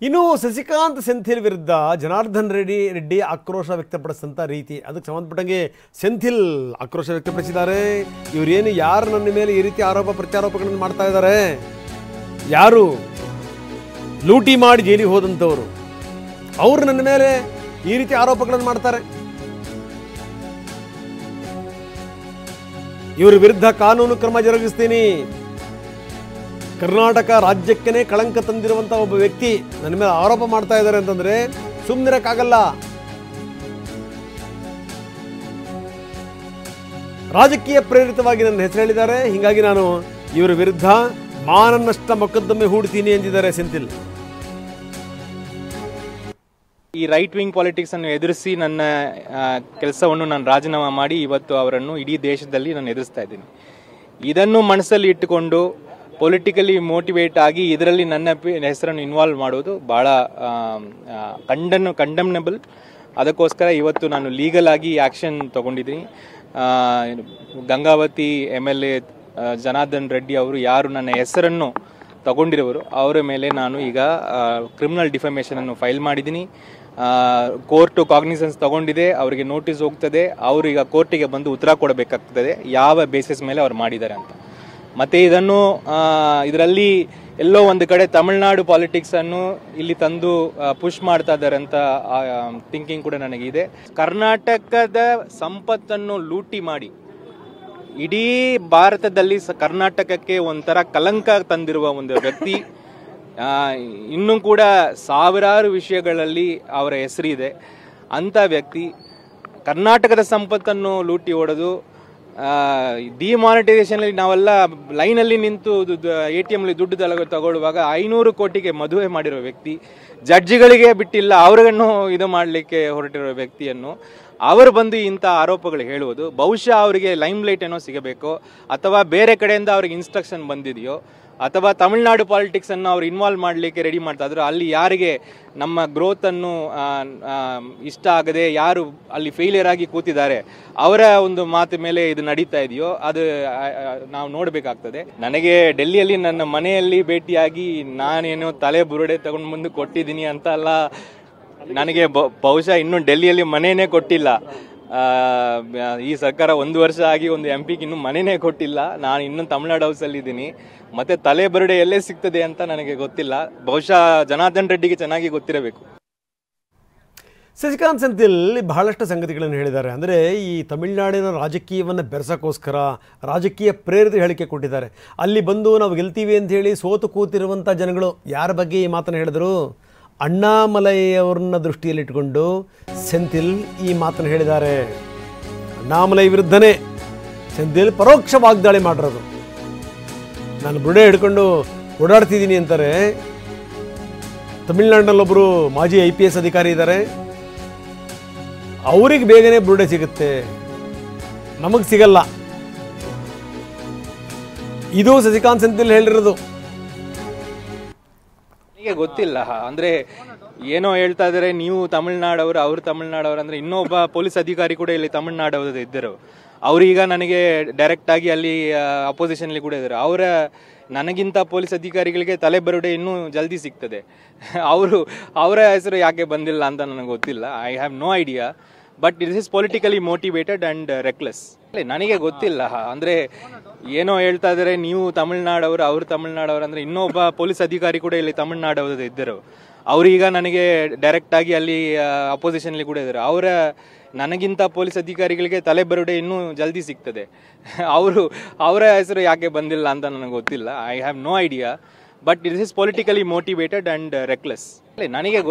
ಇನ್ನು ಶಶಿಕಾಂತ್ ಸೆಂಥಿಲ್ ವಿರುದ್ಧ ಜನಾರ್ದನ್ ರೆಡ್ಡಿ ಆಕ್ರೋಶ ವ್ಯಕ್ತಪಡಿಸಿದಂಥ ರೀತಿ ಅದಕ್ಕೆ ಸಂಬಂಧಪಟ್ಟಂಗೆ ಸೆಂಥಿಲ್ ಆಕ್ರೋಶ ವ್ಯಕ್ತಪಡಿಸಿದ್ದಾರೆ. ಇವರೇನು ಯಾರು ನನ್ನ ಮೇಲೆ ಈ ರೀತಿ ಆರೋಪ ಪ್ರತ್ಯಾರೋಪಗಳನ್ನು ಮಾಡ್ತಾ ಇದ್ದಾರೆ, ಯಾರು ಲೂಟಿ ಮಾಡಿ ಜೈಲಿಗೆ ಹೋದಂಥವರು ಅವರು ನನ್ನ ಮೇಲೆ ಈ ರೀತಿ ಆರೋಪಗಳನ್ನು ಮಾಡ್ತಾರೆ. ಇವರ ವಿರುದ್ಧ ಕಾನೂನು ಕ್ರಮ ಜರುಗಿಸ್ತೀನಿ. ಕರ್ನಾಟಕ ರಾಜ್ಯಕ್ಕೇ ಕಳಂಕ ತಂದಿರುವಂಥ ಒಬ್ಬ ವ್ಯಕ್ತಿ ನನ್ನ ಮೇಲೆ ಆರೋಪ ಮಾಡ್ತಾ ಇದ್ದಾರೆ ಅಂತಂದ್ರೆ ಸುಮ್ಮನಿರಕ್ಕಾಗಲ್ಲ. ರಾಜಕೀಯ ಪ್ರೇರಿತವಾಗಿ ನನ್ನ ಹೆಸರು ಹೇಳಿದ್ದಾರೆ, ಹೀಗಾಗಿ ನಾನು ಇವರ ವಿರುದ್ಧ ಮಾನನಷ್ಟ ಮೊಕದ್ದಮೆ ಹೂಡ್ತೀನಿ ಎಂದಿದ್ದಾರೆ ಸೆಂಥಿಲ್. ಈ ರೈಟ್ ವಿಂಗ್ ಪಾಲಿಟಿಕ್ಸ್ ಅನ್ನು ಎದುರಿಸಿ ನನ್ನ ಕೆಲಸವನ್ನು ನಾನು ರಾಜೀನಾಮೆ ಮಾಡಿ ಇವತ್ತು ಅವರನ್ನು ಇಡೀ ದೇಶದಲ್ಲಿ ನಾನು ಎದುರಿಸ್ತಾ ಇದ್ದೀನಿ. ಇದನ್ನು ಮನಸ್ಸಲ್ಲಿ ಇಟ್ಟುಕೊಂಡು ಪೊಲಿಟಿಕಲಿ ಮೋಟಿವೇಟ್ ಆಗಿ ಇದರಲ್ಲಿ ನನ್ನ ಹೆಸರನ್ನು ಇನ್ವಾಲ್ವ್ ಮಾಡೋದು ಭಾಳ ಕಂಡಮ್ನೆಬಲ್. ಅದಕ್ಕೋಸ್ಕರ ಇವತ್ತು ನಾನು ಲೀಗಲ್ ಆಗಿ ಆ್ಯಕ್ಷನ್ ತಗೊಂಡಿದ್ದೀನಿ. ಗಂಗಾವತಿ MLA ಜನಾರ್ದನ್ ರೆಡ್ಡಿ ಅವರು ಯಾರು ನನ್ನ ಹೆಸರನ್ನು ತಗೊಂಡಿರೋರು ಅವರ ಮೇಲೆ ನಾನು ಈಗ ಕ್ರಿಮಿನಲ್ ಡಿಫಮೇಷನ್ ಅನ್ನು ಫೈಲ್ ಮಾಡಿದ್ದೀನಿ. ಕೋರ್ಟು ಕಾಗ್ನಿಸೆನ್ಸ್ ತಗೊಂಡಿದೆ, ಅವರಿಗೆ ನೋಟಿಸ್ ಹೋಗ್ತದೆ. ಅವರು ಈಗ ಕೋರ್ಟಿಗೆ ಬಂದು ಉತ್ತರ ಕೊಡಬೇಕಾಗ್ತದೆ ಯಾವ ಬೇಸಿಸ್ ಮೇಲೆ ಅವ್ರು ಮಾಡಿದ್ದಾರೆ ಅಂತ. ಮತ್ತು ಇದರಲ್ಲಿ ಎಲ್ಲೋ ಒಂದು ಕಡೆ ತಮಿಳುನಾಡು ಪಾಲಿಟಿಕ್ಸನ್ನು ಇಲ್ಲಿ ತಂದು ಪುಷ್ ಮಾಡ್ತಾ ಇದ್ದಾರೆ ಅಂತ ಥಿಂಕಿಂಗ್ ಕೂಡ ನನಗಿದೆ. ಕರ್ನಾಟಕದ ಸಂಪತ್ತನ್ನು ಲೂಟಿ ಮಾಡಿ ಇಡೀ ಭಾರತದಲ್ಲಿ ಕರ್ನಾಟಕಕ್ಕೆ ಒಂಥರ ಕಲಂಕ ತಂದಿರುವ ಒಂದು ವ್ಯಕ್ತಿ. ಇನ್ನೂ ಕೂಡ ಸಾವಿರಾರು ವಿಷಯಗಳಲ್ಲಿ ಅವರ ಹೆಸರಿದೆ. ಅಂಥ ವ್ಯಕ್ತಿ ಕರ್ನಾಟಕದ ಸಂಪತ್ತನ್ನು ಲೂಟಿ ಹೊಡೆದು ಡಿಮಾನಿಟೈಸೇಷನಲ್ಲಿ ನಾವೆಲ್ಲ ಲೈನಲ್ಲಿ ನಿಂತು ATM ದುಡ್ಡು ತಗೊಳ್ಳುವಾಗ 500 ಕೋಟಿಗೆ ಮದುವೆ ಮಾಡಿರೋ ವ್ಯಕ್ತಿ, ಜಡ್ಜಿಗಳಿಗೆ ಬಿಟ್ಟಿಲ್ಲ ಅವರನ್ನು ಇದು ಮಾಡಲಿಕ್ಕೆ ಹೊರಟಿರೋ ವ್ಯಕ್ತಿಯನ್ನು ಅವರು ಬಂದು ಇಂಥ ಆರೋಪಗಳು ಹೇಳುವುದು, ಬಹುಶಃ ಅವರಿಗೆ ಲೈಮ್ ಲೈಟ್ ಏನೋ ಸಿಗಬೇಕು, ಅಥವಾ ಬೇರೆ ಕಡೆಯಿಂದ ಅವ್ರಿಗೆ ಇನ್ಸ್ಟ್ರಕ್ಷನ್ ಬಂದಿದೆಯೋ, ಅಥವಾ ತಮಿಳುನಾಡು ಪಾಲಿಟಿಕ್ಸನ್ನು ಅವ್ರು ಇನ್ವಾಲ್ವ್ ಮಾಡಲಿಕ್ಕೆ ರೆಡಿ ಮಾಡ್ತಾ ಇದ್ರು. ಅಲ್ಲಿ ಯಾರಿಗೆ ನಮ್ಮ ಗ್ರೋತನ್ನು ಇಷ್ಟ ಆಗದೆ ಯಾರು ಅಲ್ಲಿ ಫೇಲಿಯರ್ ಆಗಿ ಕೂತಿದ್ದಾರೆ ಅವರ ಒಂದು ಮಾತು ಮೇಲೆ ಇದು ನಡೀತಾ ಇದೆಯೋ ಅದು ನಾವು ನೋಡಬೇಕಾಗ್ತದೆ. ನನಗೆ ಡೆಲ್ಲಿಯಲ್ಲಿ ನನ್ನ ಮನೆಯಲ್ಲಿ ಭೇಟಿಯಾಗಿ ನಾನೇನು ತಲೆ ಬುರುಡೆ ತಗೊಂಡು ಮುಂದೆ ಕೊಟ್ಟಿದ್ದೀನಿ ಅಂತ ಅಲ್ಲ. ನನಗೆ ಬಹುಶಃ ಇನ್ನೂ ಡೆಲ್ಲಿಯಲ್ಲಿ ಮನೆಯೇ ಕೊಟ್ಟಿಲ್ಲ. ಈ ಸರ್ಕಾರ 1 ವರ್ಷ ಆಗಿ ಒಂದು MP ಇನ್ನೂ ಮನೆಯೇ ಕೊಟ್ಟಿಲ್ಲ. ನಾನು ಇನ್ನೂ ತಮಿಳ್ನಾಡು ಹೌಸಲ್ಲಿ ಇದ್ದೀನಿ. ಮತ್ತೆ ತಲೆ ಬರುಡೆ ಎಲ್ಲೇ ಸಿಗ್ತದೆ ಅಂತ ನನಗೆ ಗೊತ್ತಿಲ್ಲ. ಬಹುಶಃ ಜನಾರ್ದನ್ ರೆಡ್ಡಿಗೆ ಚೆನ್ನಾಗಿ ಗೊತ್ತಿರಬೇಕು. ಶಶಿಕಾಂತ್ ಸೆಂಥಿಲ್ ಬಹಳಷ್ಟು ಸಂಗತಿಗಳನ್ನು ಹೇಳಿದ್ದಾರೆ. ಅಂದರೆ ಈ ತಮಿಳುನಾಡಿನ ರಾಜಕೀಯವನ್ನು ಬೆರೆಸೋಕ್ಕೋಸ್ಕರ ರಾಜಕೀಯ ಪ್ರೇರಿತ ಹೇಳಿಕೆ ಕೊಟ್ಟಿದ್ದಾರೆ. ಅಲ್ಲಿ ಬಂದು ನಾವು ಗೆಲ್ತೀವಿ ಅಂತ ಹೇಳಿ ಸೋತು ಕೂತಿರುವಂಥ ಜನಗಳು ಯಾರ ಬಗ್ಗೆ ಈ ಮಾತನ್ನು ಹೇಳಿದರು? ಅಣ್ಣಾಮಲೈಯವರನ್ನ ದೃಷ್ಟಿಯಲ್ಲಿಟ್ಟುಕೊಂಡು ಸೆಂಥಿಲ್ ಈ ಮಾತನ್ನು ಹೇಳಿದ್ದಾರೆ. ಅಣ್ಣಾಮಲೈ ವಿರುದ್ಧನೇ ಸೆಂಥಿಲ್ ಪರೋಕ್ಷ ವಾಗ್ದಾಳಿ ಮಾಡಿರೋದು. ನಾನು ಬುರುಡೆ ಹಿಡ್ಕೊಂಡು ಓಡಾಡ್ತಿದ್ದೀನಿ ಅಂತಾರೆ. ತಮಿಳ್ನಾಡಿನಲ್ಲೊಬ್ಬರು ಮಾಜಿ IPS ಅಧಿಕಾರಿ ಇದ್ದಾರೆ, ಅವ್ರಿಗೆ ಬೇಗನೆ ಬುರುಡೆ ಸಿಗುತ್ತೆ, ನಮಗೆ ಸಿಗಲ್ಲ. ಇದು ಶಶಿಕಾಂತ್ ಸೆಂಥಿಲ್ ಹೇಳಿರೋದು. ನನಗೆ ಗೊತ್ತಿಲ್ಲ, ಅಂದರೆ ಏನೋ ಹೇಳ್ತಾ ಇದ್ದಾರೆ ನೀವು ತಮಿಳ್ನಾಡವರು, ಅವರು ತಮಿಳ್ನಾಡವರು. ಅಂದರೆ ಇನ್ನೊಬ್ಬ ಪೊಲೀಸ್ ಅಧಿಕಾರಿ ಕೂಡ ಇಲ್ಲಿ ತಮಿಳ್ನಾಡವರು ಇದ್ದರು. ಅವರೀಗ ನನಗೆ ಡೈರೆಕ್ಟಾಗಿ ಅಲ್ಲಿ ಅಪೋಸಿಷನ್ಲಿ ಕೂಡ ಇದ್ದಾರೆ. ನನಗಿಂತ ಪೊಲೀಸ್ ಅಧಿಕಾರಿಗಳಿಗೆ ತಲೆ ಬರುಡೆ ಇನ್ನೂ ಜಲ್ದಿ ಸಿಗ್ತದೆ. ಅವರ ಹೆಸರು ಯಾಕೆ ಬಂದಿಲ್ಲ ಅಂತ ನನಗೆ ಗೊತ್ತಿಲ್ಲ. I have no idea. But it is politically motivated and reckless. ನನಗೆ ಗೊತ್ತಿಲ್ಲ, ಅಂದರೆ ಏನೋ ಹೇಳ್ತಾ ಇದ್ದಾರೆ ನೀವು ತಮಿಳ್ನಾಡವರು, ಅವರು ತಮಿಳ್ನಾಡವರು. ಅಂದರೆ ಇನ್ನೊಬ್ಬ ಪೊಲೀಸ್ ಅಧಿಕಾರಿ ಕೂಡ ಇಲ್ಲಿ ತಮಿಳ್ನಾಡವರು ಇದ್ದರು. ಅವರೀಗ ನನಗೆ ಡೈರೆಕ್ಟಾಗಿ ಅಲ್ಲಿ ಅಪೋಸಿಷನ್ಲಿ ಕೂಡ ಇದ್ದಾರೆ. ನನಗಿಂತ ಪೊಲೀಸ್ ಅಧಿಕಾರಿಗಳಿಗೆ ತಲೆ ಬರುಡೆ ಇನ್ನೂ ಜಲ್ದಿ ಸಿಗ್ತದೆ. ಅವರ ಹೆಸರು ಯಾಕೆ ಬಂದಿಲ್ಲ ಅಂತ ನನಗೆ ಗೊತ್ತಿಲ್ಲ. I have no idea. But it is politically motivated and reckless. ನನಗೆ